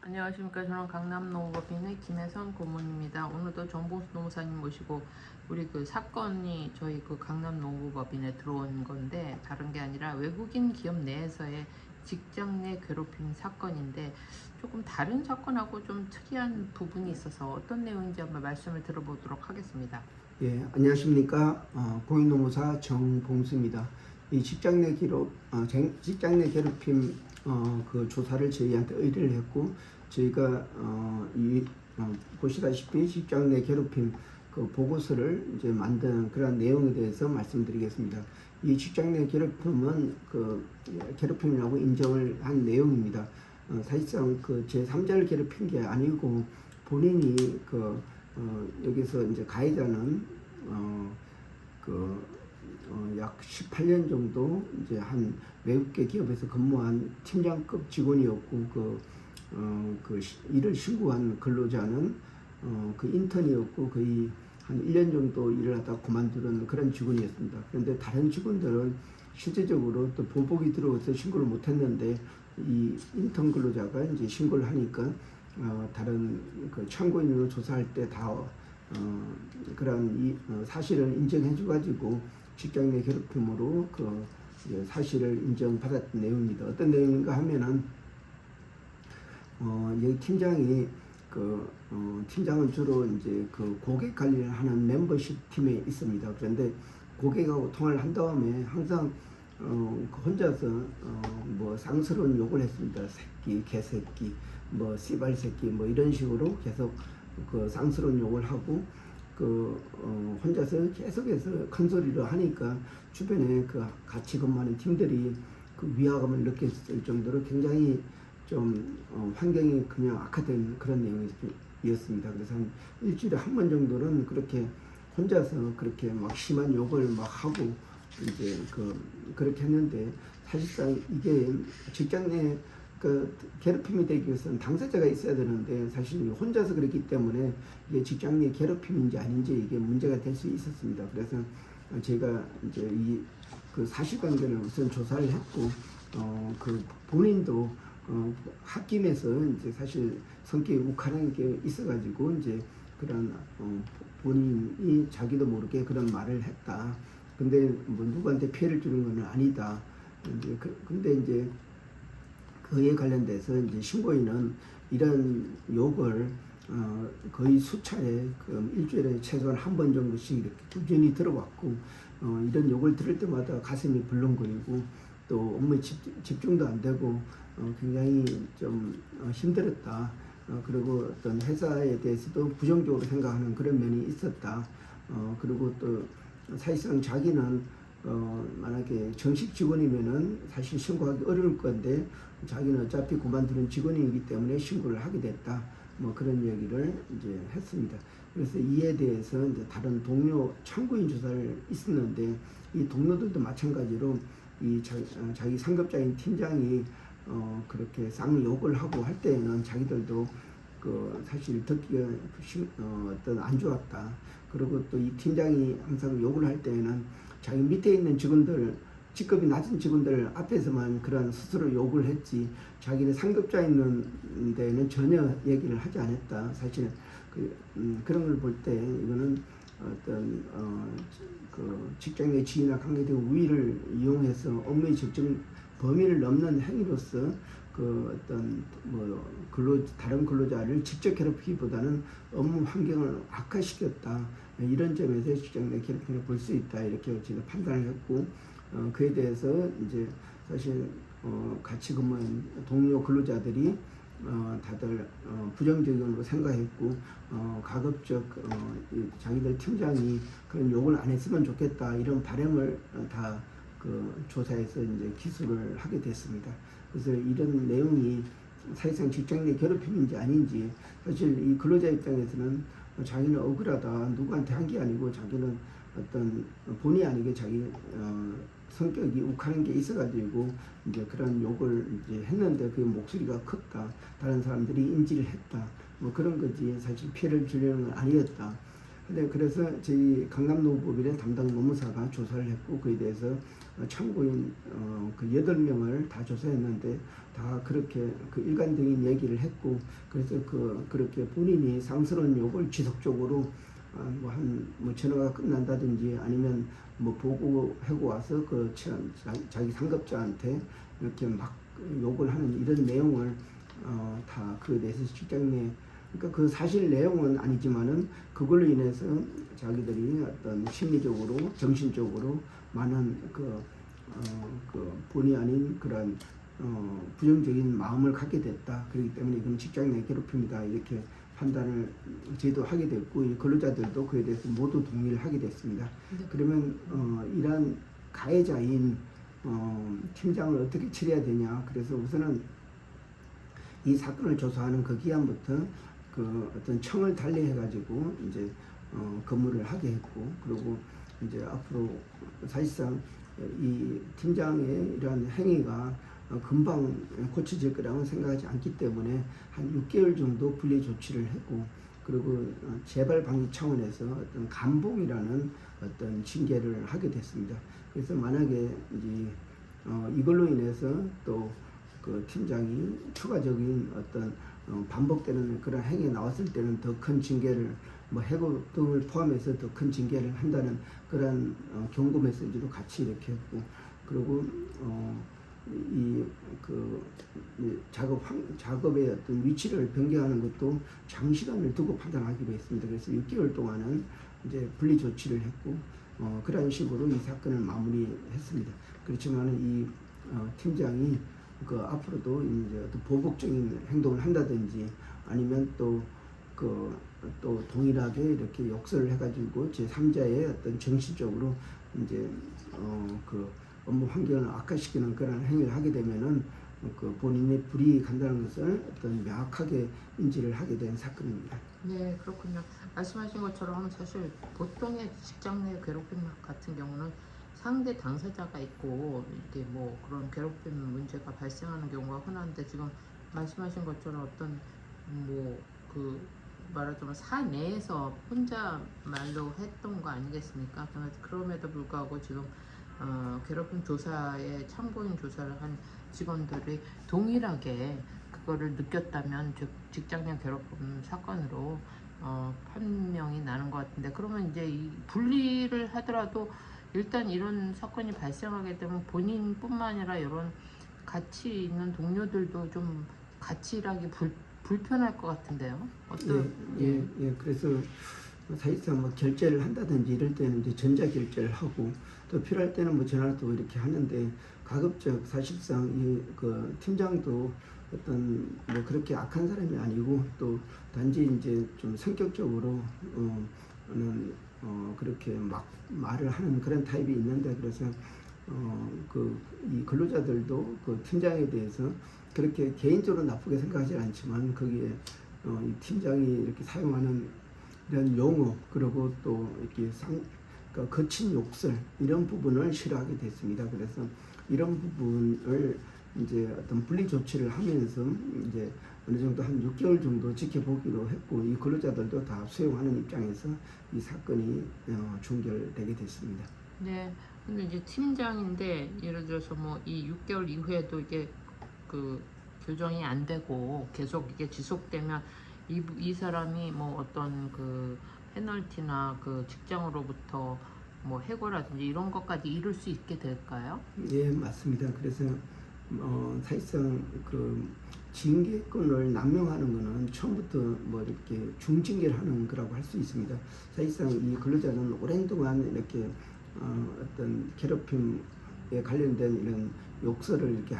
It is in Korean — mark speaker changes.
Speaker 1: 안녕하십니까. 저는 강남노무법인의 김혜선 고문입니다. 오늘도 정봉수 노무사님 모시고 우리 그 사건이 저희 그 강남노무법인에 들어온 건데 다른 게 아니라 외국인 기업 내에서의 직장 내 괴롭힘 사건인데 조금 다른 사건하고 좀 특이한 부분이 있어서 어떤 내용인지 한번 말씀을 들어보도록 하겠습니다.
Speaker 2: 예, 안녕하십니까. 공인노무사 정봉수입니다. 이 직장 내 직장 내 괴롭힘 그 조사를 저희한테 의뢰를 했고, 저희가 보시다시피 직장 내 괴롭힘 그 보고서를 이제 만든 그런 내용에 대해서 말씀드리겠습니다. 이 직장 내 괴롭힘은 그 괴롭힘이라고 인정을 한 내용입니다. 사실상 그 제3자를 괴롭힌 게 아니고 본인이 여기서 이제 가해자는 약 18년 정도 이제 한 외국계 기업에서 근무한 팀장급 직원이었고 일을 신고한 근로자는 그 인턴이었고 거의 한 1년 정도 일을 하다 그만두는 그런 직원이었습니다. 그런데 다른 직원들은 실제적으로 또 보복이 들어와서 신고를 못했는데 이 인턴 근로자가 이제 신고를 하니까 다른 그 참고인으로 조사할 때 다 그런 사실을 인정해줘가지고 직장 내 괴롭힘으로 사실을 인정받았던 내용입니다. 어떤 내용인가 하면은 여기 팀장이 팀장은 주로 이제 그 고객 관리를 하는 멤버십 팀에 있습니다. 그런데 고객하고 통화를 한 다음에 항상 혼자서 뭐 쌍스러운 욕을 했습니다. 새끼, 개새끼, 뭐 씨발 새끼, 뭐 이런 식으로 계속 그 쌍스러운 욕을 하고 혼자서 계속해서 큰 소리로 하니까 주변에 그 같이 근무하는 팀들이 그 위화감을 느꼈을 정도로 굉장히 좀 환경이 그냥 악화된 그런 내용이었습니다. 그래서 한 일주일에 한 번 정도는 그렇게 혼자서 그렇게 막 심한 욕을 막 하고 이제 그렇게 했는데, 사실상 이게 직장 내 괴롭힘이 되기 위해서는 당사자가 있어야 되는데 사실 혼자서 그랬기 때문에 이게 직장 내 괴롭힘인지 아닌지 이게 문제가 될 수 있었습니다. 그래서 제가 이제 그 사실관계를 우선 조사를 했고, 본인도 홧김에서 이제 사실 성격이 욱하는 게 있어가지고 이제 그런 본인이 자기도 모르게 그런 말을 했다. 근데 뭐 누구한테 피해를 주는 건 아니다. 근데 이제 그에 관련돼서 이제 신고인은 이런 욕을 거의 수차례 일주일에 최소한 한 번 정도씩 이렇게 꾸준히 들어왔고, 이런 욕을 들을 때마다 가슴이 벌렁거리고 또 업무에 집중도 안 되고 굉장히 좀 힘들었다. 그리고 어떤 회사에 대해서도 부정적으로 생각하는 그런 면이 있었다. 그리고 또 사실상 자기는 만약에 정식 직원이면은 사실 신고하기 어려울 건데 자기는 어차피 그만두는 직원이기 때문에 신고를 하게 됐다. 뭐 그런 얘기를 이제 했습니다. 그래서 이에 대해서 이제 다른 동료 참고인 조사를 있었는데 이 동료들도 마찬가지로 자기 상급자인 팀장이 그렇게 쌍욕을 하고 할 때에는 자기들도 사실 듣기가 어떤 안 좋았다. 그리고 또 이 팀장이 항상 욕을 할 때에는 자기 밑에 있는 직원들, 직급이 낮은 직원들 앞에서만 그런 스스로 욕을 했지 자기는 상급자 있는 데는 전혀 얘기를 하지 않았다. 사실 그런 걸 볼 때 이거는 어떤 직장 내 지위나 관계된 우위를 이용해서 업무의 적정 범위를 넘는 행위로서 어떤 다른 근로자를 직접 괴롭히기보다는 업무 환경을 악화시켰다. 이런 점에서 직장 내 괴롭힘을 볼 수 있다. 이렇게 제가 판단을 했고, 그에 대해서 이제 사실 같이 근무한 동료 근로자들이 다들 부정적으로 생각했고, 가급적 자기들 팀장이 그런 욕을 안 했으면 좋겠다 이런 바람을 다 조사에서 이제 기소를 하게 됐습니다. 그래서 이런 내용이 사실상 직장 내 괴롭힘인지 아닌지, 사실 이 근로자 입장에서는 자기는 억울하다, 누구한테 한 게 아니고 자기는 어떤 본의 아니게 자기 성격이 욱하는 게 있어가지고 이제 그런 욕을 이제 했는데 그 목소리가 컸다, 다른 사람들이 인지를 했다, 뭐 그런 거지 사실 피해를 주려는 건 아니었다. 근데 그래서 저희 강남노무법인의 담당 노무사가 조사를 했고 그에 대해서 참고인 그 8명을 다 조사했는데 다 그렇게 그 일관되게 얘기를 했고 그래서 그렇게 본인이 상스러운 욕을 지속적으로 뭐 전화가 끝난다든지 아니면 뭐 보고하고 와서 자기 상급자한테 이렇게 막 욕을 하는 이런 내용을 다 그에 대해서 직장 내 그러니까 그 사실 내용은 아니지만은 그걸로 인해서 자기들이 어떤 심리적으로 정신적으로 많은 그 본의 아닌 그런 부정적인 마음을 갖게 됐다. 그렇기 때문에 이건 직장 내 괴롭힘이다 이렇게 판단을 저희도 하게 됐고 이 근로자들도 그에 대해서 모두 동의를 하게 됐습니다.
Speaker 1: 네.
Speaker 2: 그러면 이러한 가해자인 팀장을 어떻게 처리해야 되냐? 그래서 우선은 이 사건을 조사하는 그 기간부터 그 어떤 청을 달리해가지고 이제 근무를 하게 했고 그리고 이제 앞으로 사실상 이 팀장의 이러한 행위가 금방 고쳐질 거라고 생각하지 않기 때문에 한 6개월 정도 분리 조치를 했고 그리고 재발 방지 차원에서 어떤 감봉이라는 어떤 징계를 하게 됐습니다. 그래서 만약에 이제 이걸로 인해서 또 그 팀장이 추가적인 어떤 반복되는 그런 행위가 나왔을 때는 더 큰 징계를 뭐 해고 등을 포함해서 더 큰 징계를 한다는 그런 경고 메시지도 같이 이렇게 했고 그리고 이 작업의 어떤 위치를 변경하는 것도 장시간을 두고 판단하기로 했습니다. 그래서 6개월 동안은 이제 분리 조치를 했고 그런 식으로 이 사건을 마무리했습니다. 그렇지만 이 팀장이 그 앞으로도 이제 어떤 보복적인 행동을 한다든지 아니면 또 동일하게 이렇게 욕설을 해가지고 제3자의 어떤 정신적으로 이제 그 업무 환경을 악화시키는 그런 행위를 하게 되면은 그 본인의 불이익이 간다는 것을 어떤 명확하게 인지를 하게 된 사건입니다.
Speaker 1: 네, 그렇군요. 말씀하신 것처럼 사실 보통의 직장 내 괴롭힘 같은 경우는 상대 당사자가 있고 이렇게 뭐 그런 괴롭힘 문제가 발생하는 경우가 흔한데 지금 말씀하신 것처럼 어떤 뭐 그 말하자면 사내에서 혼자 말로 했던 거 아니겠습니까? 그럼에도 불구하고 지금 괴롭힘 조사에 참고인 조사를 한 직원들이 동일하게 그거를 느꼈다면 즉 직장 내 괴롭힘 사건으로 판명이 나는 것 같은데 그러면 이제 이 분리를 하더라도 일단 이런 사건이 발생하게 되면 본인뿐만 아니라 이런 같이 있는 동료들도 좀 같이 일하기 불편할 것 같은데요. 어떤
Speaker 2: 예. 그래서 사실상 뭐 결제를 한다든지 이럴 때는 이제 전자 결제를 하고 또 필요할 때는 뭐 전화도 이렇게 하는데 가급적 사실상 이 그 팀장도 어떤 뭐 그렇게 악한 사람이 아니고 또 단지 이제 좀 성격적으로 그렇게 막 말을 하는 그런 타입이 있는데 그래서 이 근로자들도 그 팀장에 대해서 그렇게 개인적으로 나쁘게 생각하지 않지만 거기에 이 팀장이 이렇게 사용하는 이런 용어 그리고 또 이렇게 그러니까 거친 욕설 이런 부분을 싫어하게 됐습니다. 그래서 이런 부분을 이제 어떤 분리 조치를 하면서 이제 어느 정도 한 6개월 정도 지켜보기로 했고 이 근로자들도 다 수용하는 입장에서 이 사건이 종결되게 됐습니다.
Speaker 1: 네, 근데 이제 팀장인데 예를 들어서 뭐 이 6개월 이후에도 이게 그 교정이 안 되고 계속 이게 지속되면 이 사람이 뭐 어떤 그 페널티나 그 직장으로부터 뭐 해고라든지 이런 것까지 이룰 수 있게 될까요?
Speaker 2: 예, 맞습니다. 그래서 사실상 그 징계권을 남용하는 것은 처음부터 뭐 이렇게 중징계를 하는 거라고 할 수 있습니다. 사실상 이 근로자는 오랜 동안 이렇게 어떤 괴롭힘에 관련된 이런 욕설을 이렇게